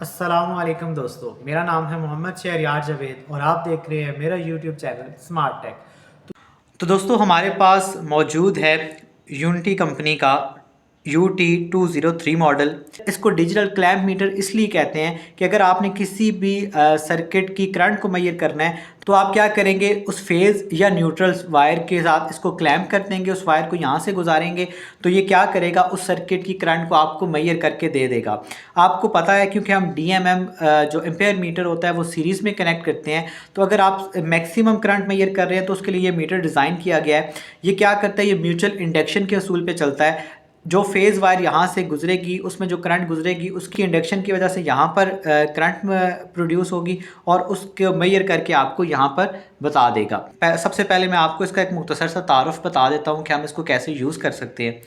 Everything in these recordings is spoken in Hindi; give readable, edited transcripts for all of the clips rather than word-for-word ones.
अस्सलामुअलैकुम दोस्तों, मेरा नाम है मोहम्मद शहरयार जावेद और आप देख रहे हैं मेरा यूट्यूब चैनल स्मार्ट टेक। तो दोस्तों हमारे पास मौजूद है यूनिटी कंपनी का UT203 मॉडल। इसको डिजिटल क्लैंप मीटर इसलिए कहते हैं कि अगर आपने किसी भी सर्किट की करंट को मेजर करना है तो आप क्या करेंगे, उस फेज़ या न्यूट्रल वायर के साथ इसको क्लैंप कर देंगे, उस वायर को यहाँ से गुजारेंगे तो ये क्या करेगा, उस सर्किट की करंट को आपको मेजर करके दे देगा। आपको पता है क्योंकि हम DMM जो एम्पेयर मीटर होता है वो सीरीज़ में कनेक्ट करते हैं, तो अगर आप मैक्सिमम करंट मेजर कर रहे हैं तो उसके लिए ये मीटर डिज़ाइन किया गया है। ये क्या करता है, ये म्यूचुअल इंडक्शन के असूल पे चलता है। जो फेज़ वायर यहाँ से गुजरेगी उसमें जो करंट गुजरेगी उसकी इंडक्शन की वजह से यहाँ पर करंट प्रोड्यूस होगी और उसको मेजर करके आपको यहाँ पर बता देगा। सबसे पहले मैं आपको इसका एक मुख्तसर सा तारुफ बता देता हूँ कि हम इसको कैसे यूज़ कर सकते हैं।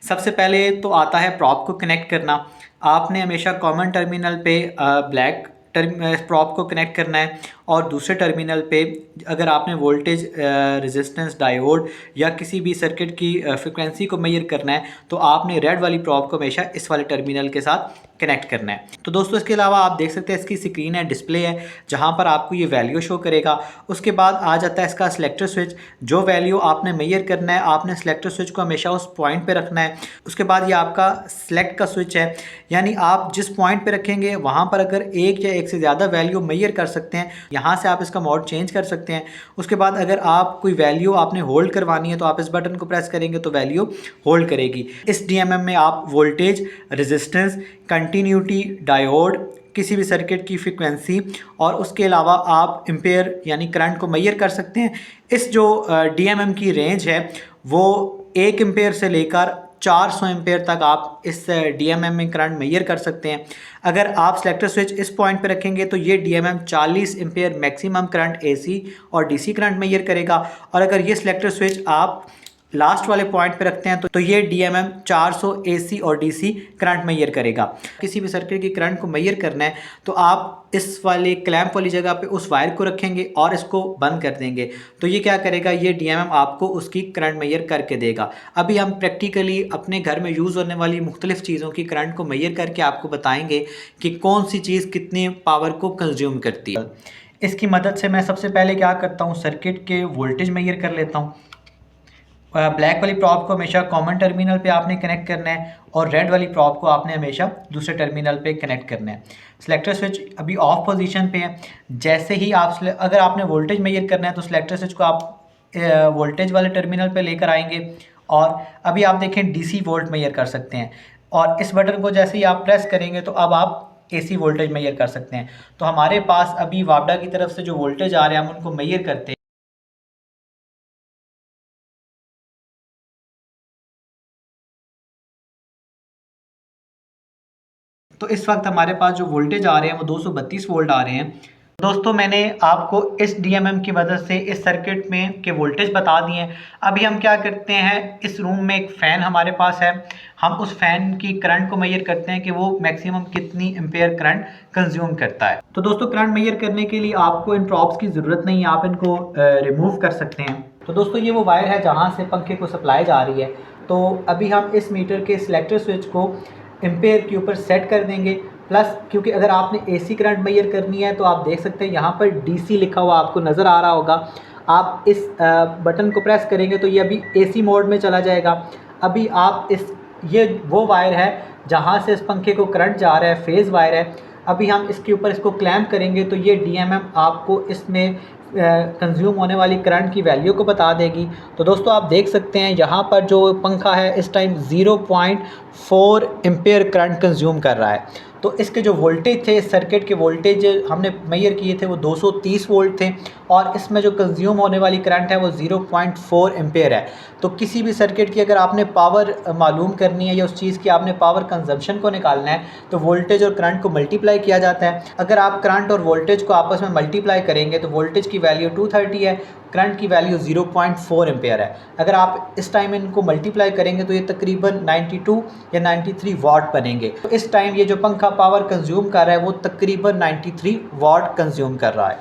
सबसे पहले तो आता है प्रॉप को कनेक्ट करना। आपने हमेशा कॉमन टर्मिनल पे ब्लैक प्रॉप को कनेक्ट करना है और दूसरे टर्मिनल पे अगर आपने वोल्टेज रेजिस्टेंस डायोड या किसी भी सर्किट की फ्रिक्वेंसी को मेजर करना है तो आपने रेड वाली प्रॉप को हमेशा इस वाले टर्मिनल के साथ कनेक्ट करना है। तो दोस्तों इसके अलावा आप देख सकते हैं इसकी स्क्रीन है, डिस्प्ले है, जहाँ पर आपको ये वैल्यू शो करेगा। उसके बाद आ जाता है इसका सिलेक्टर स्विच। जो वैल्यू आपने मेजर करना है आपने सिलेक्टर स्विच को हमेशा उस पॉइंट पे रखना है। उसके बाद ये आपका सिलेक्ट का स्विच है, यानी आप जिस पॉइंट पे रखेंगे वहाँ पर अगर एक या एक से ज़्यादा वैल्यू मेजर कर सकते हैं, यहाँ से आप इसका मोड चेंज कर सकते हैं। उसके बाद अगर आप कोई वैल्यू आपने होल्ड करवानी है तो आप इस बटन को प्रेस करेंगे तो वैल्यू होल्ड करेगी। इस DMM में आप वोल्टेज, रेजिस्टेंस, कंटिन्यूटी, डायोड, किसी भी सर्किट की फ्रीक्वेंसी और उसके अलावा आप एम्पेयर यानी करंट को मेजर कर सकते हैं। इस जो DMM की रेंज है वो 1 एम्पेयर से लेकर 400 एम्पेयर तक आप इस DMM में करंट मेजर कर सकते हैं। अगर आप सेलेक्टर स्विच इस पॉइंट पे रखेंगे तो ये DMM 40 ampere maximum current AC और DC करंट मेजर करेगा, और अगर ये सेलेक्टर स्विच आप लास्ट वाले पॉइंट पे रखते हैं तो ये DMM 400 AC और DC करंट मेजर करेगा। किसी भी सर्किट की करंट को मेजर करना है तो आप इस वाले क्लैंप वाली जगह पे उस वायर को रखेंगे और इसको बंद कर देंगे तो ये क्या करेगा, ये DMM आपको उसकी करंट मेजर करके देगा। अभी हम प्रैक्टिकली अपने घर में यूज़ होने वाली मुख्तलिफ़ चीज़ों की करंट को मेजर करके आपको बताएंगे कि कौन सी चीज़ कितनी पावर को कंज्यूम करती है। इसकी मदद से मैं सबसे पहले क्या करता हूँ, सर्किट के वोल्टेज मेजर कर लेता हूँ। ब्लैक वाली प्रॉप को हमेशा कॉमन टर्मिनल पे आपने कनेक्ट करना है और रेड वाली प्रॉप को आपने हमेशा दूसरे टर्मिनल पे कनेक्ट करना है। सिलेक्टर स्विच अभी ऑफ पोजीशन पे है। जैसे ही आप अगर आपने वोल्टेज मेजर करना है तो सिलेक्टर स्विच को आप वोल्टेज वाले टर्मिनल पे लेकर आएंगे और अभी आप देखें DC वोल्ट मेजर कर सकते हैं, और इस बटन को जैसे ही आप प्रेस करेंगे तो अब आप AC वोल्टेज मेजर कर सकते हैं। तो हमारे पास अभी वापडा की तरफ से जो वोल्टेज आ रहे हैं हम उनको मेजर करते हैं। तो इस वक्त हमारे पास जो वोल्टेज आ रहे हैं वो 232 वोल्ट आ रहे हैं। दोस्तों मैंने आपको इस DMM की मदद से इस सर्किट में के वोल्टेज बता दिए हैं। अभी हम क्या करते हैं, इस रूम में एक फ़ैन हमारे पास है, हम उस फ़ैन की करंट को मेजर करते हैं कि वो मैक्सिमम कितनी एम्पेयर करंट कंज्यूम करता है। तो दोस्तों करंट मेजर करने के लिए आपको इन प्रॉप्स की ज़रूरत नहीं है, आप इनको रिमूव कर सकते हैं। तो दोस्तों ये वो वायर है जहाँ से पंखे को सप्लाई जा रही है। तो अभी हम इस मीटर के सिलेक्टर स्विच को एम्पेयर के ऊपर सेट कर देंगे। प्लस क्योंकि अगर आपने AC करंट मेजर करनी है तो आप देख सकते हैं यहाँ पर DC लिखा हुआ आपको नज़र आ रहा होगा। आप इस बटन को प्रेस करेंगे तो ये अभी AC मोड में चला जाएगा। अभी आप ये वो वायर है जहाँ से इस पंखे को करंट जा रहा है, फेज़ वायर है। अभी हम इसके ऊपर इसको क्लैंप करेंगे तो ये DMM आपको इसमें कंज्यूम होने वाली करंट की वैल्यू को बता देगी। तो दोस्तों आप देख सकते हैं यहाँ पर जो पंखा है इस टाइम 0.4 एम्पेयर करंट कंज्यूम कर रहा है। तो इसके जो वोल्टेज थे, इस सर्किट के वोल्टेज हमने मेजर किए थे वो 230 वोल्ट थे और इसमें जो कंज्यूम होने वाली करंट है वो 0.4 एम्पेयर है। तो किसी भी सर्किट की अगर आपने पावर मालूम करनी है या उस चीज़ की आपने पावर कंजम्पशन को निकालना है तो वोल्टेज और करंट को मल्टीप्लाई किया जाता है। अगर आप करंट और वोल्टेज को आपस में मल्टीप्लाई करेंगे तो वोल्टेज की वैल्यू 230 है, करंट की वैल्यू 0.4 एम्पेयर है। अगर आप इस टाइम इनको मल्टीप्लाई करेंगे तो ये तकरीबन 92 या 93 वाट बनेंगे। तो इस टाइम ये जो पंखा पावर कंज्यूम कर रहा है वो तकरीबन 93 वाट कंज्यूम कर रहा है।